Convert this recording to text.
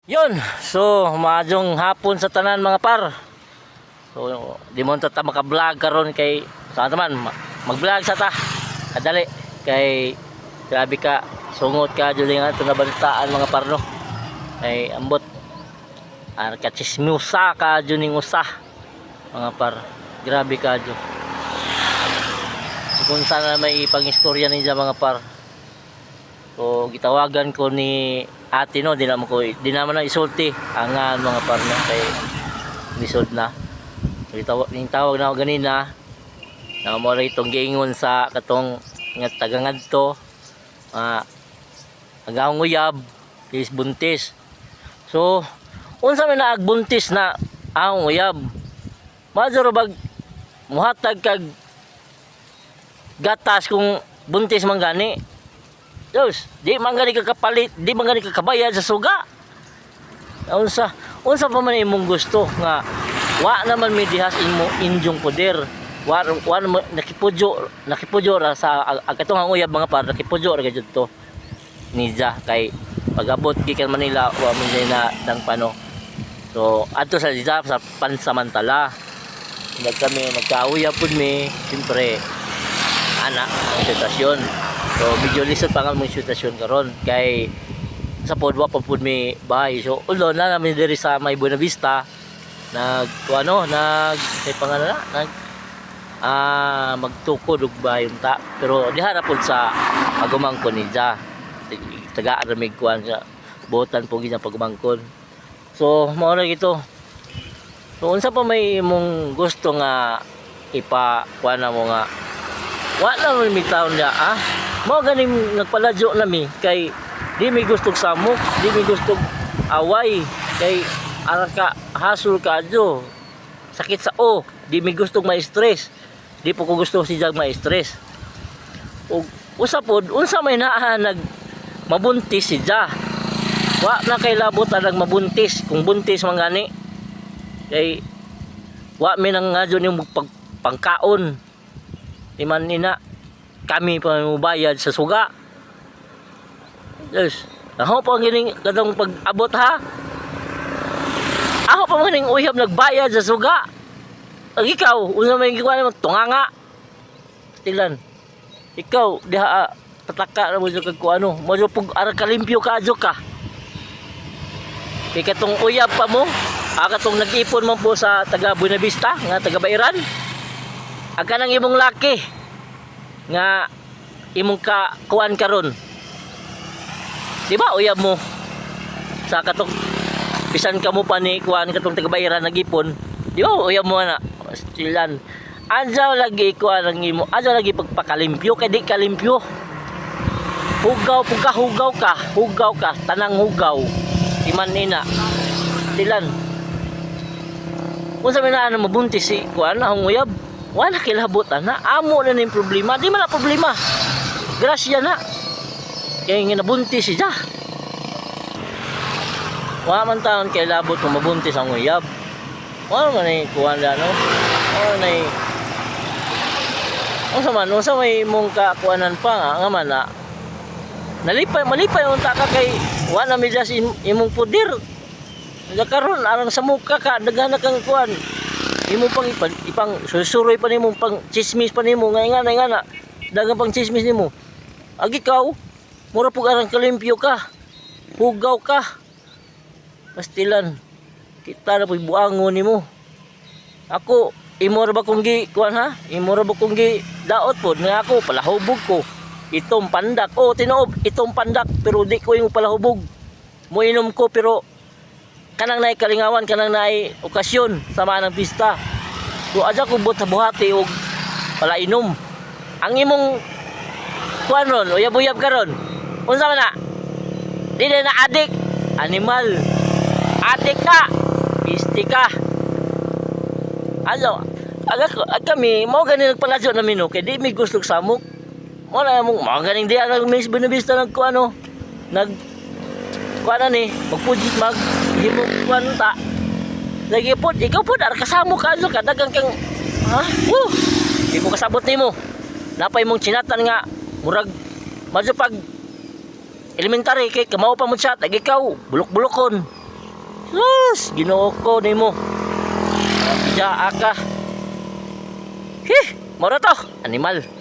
Yun, so maadjong hapon sa tanan mga par. So di mo ta maka-vlog karon kay sa naman mag-vlog sa ta. Kadali kay grabe ka sungot ka jud nga ito nabalitaan mga par no. Ay ambot ka chismosa ka jud ning usah mga par. Grabe ka jud. So, kung sana may pang-istorya ninyo mga par. So gitawagan ko ni ate no, di naman na isulti angan mga partner kay lisod na. Ning tawag na ako ganina na mo ra itong giingon sa katong nga tagangadto agawang uyab is buntis. So unsa man naagbuntis na ang uyab maduro bag muhatag kag gatas kung buntis man gani. Diyos, di man gani ka kapalit, di man gani ka kabayad sa suga. Unsa pa man imong gusto nga wa naman mi dihas imo injong poder. Wa nakipudyo ra sa katong uyab mga par, nakipudyo ra gyud to. Niya kay pagabot gikan Manila wa man na dang pano. So adto sa Niya sa pansamantala. Nagkauyab pud mi, siyempre anak ang sitwasyon. So medyo lisod pa nga mong sitwasyon karon kay sa podwa pa pud mi bahay. So ulo na namin diri sa may Buena Vista kay pangalan na magtukod og bahay unta pero diha ra pud sa pagumangkon niya tagaan ra mig kuan sa botan po ginya pagumangkon. So mao na gito. So unsa pa may imong gusto nga kuan na mo nga wa na mo mi taon niya mao ganing nagpaladyo nami kay di mi gustong samok, di mi gustong away kay ara ka hasul kadyo sakit sa di mi gustong ma-stress, di po ko gusto si jag ma-stress. Ug unsa may naa mabuntis si Ja wa na kay labot ang mabuntis kung buntis man gani kay wa mi nang ngadyo ning pangkaon iman ina kami pa mubayad sa suga. Yes. Ako pa gining kadong pag-abot ha. Ako pa gining uyab nagbayad sa suga. Ang ikaw, unsa may gikuan magtunganga. Stilan. Ikaw diha tataka ra mo jud kag kuano, mo jud pug ara kalimpyo ka adyo ka. Kay katong uyab pa mo, katong nag-ipon man po sa taga Buena Vista nga taga Bairan. Aga nang imong laki nga imong kuan karon. Di ba uyab mo sa katong bisan ka mo pa ni kuan katong taga-Bairan nagipon. Di ba uyab mo na stilan. Adyaw lagi kuan ang imo. Adyaw lagi pagpakalimpyo kay di kalimpyo. Hugaw ka, tanang hugaw. Iman ina. Stilan. Kung sabi na mabuntis si kuan ang uyab wala kilabot na amo na ning problema, di man na problema, grasya na kaya nga nabuntis siya wala man taon kay labot kung mabuntis ang uyab wala man ay kuhan na no wala na unsa may mong kakuanan pa nga man na malipay unta ka kay wala medjas imong pudir karon arang sa muka ka daghan kang kuan imo pang ipang susuroy pa nimo pang chismis pa nimo nga dagang pang chismis nimo ag ikaw mura pug arang kalimpyo ka hugaw ka pastilan kita na pug buangon nimo ako imo ra ba kung kuan ha imo ra ba kung daot pod nga ako palahubog ko itong pandak tinuob itong pandak pero di ko imo palahubog mo inom ko pero kanang naay kalingawan kanang naay okasyon sama ng pista do aja ko buhati og wala inom ang imong kuan ron uyab-uyab karon unsa man na di na adik animal adik ka pisti ka kami mao gani nagpaladyo na mino kay di mi gusto samok mo na mao ganing di ang Miss Buena Vista nagkuano kuan ni magpujit himo kuan ta lagi pod ikaw pod ar kasamo ka dagang kang di mo kasabot nimo napay mong chinatan nga murag madyo pag elementary kay kamaw pa mo siya tag ikaw bulok-bulokon Sus, Ginoo ko nimo. Bija ka. Hih, mora to, animal.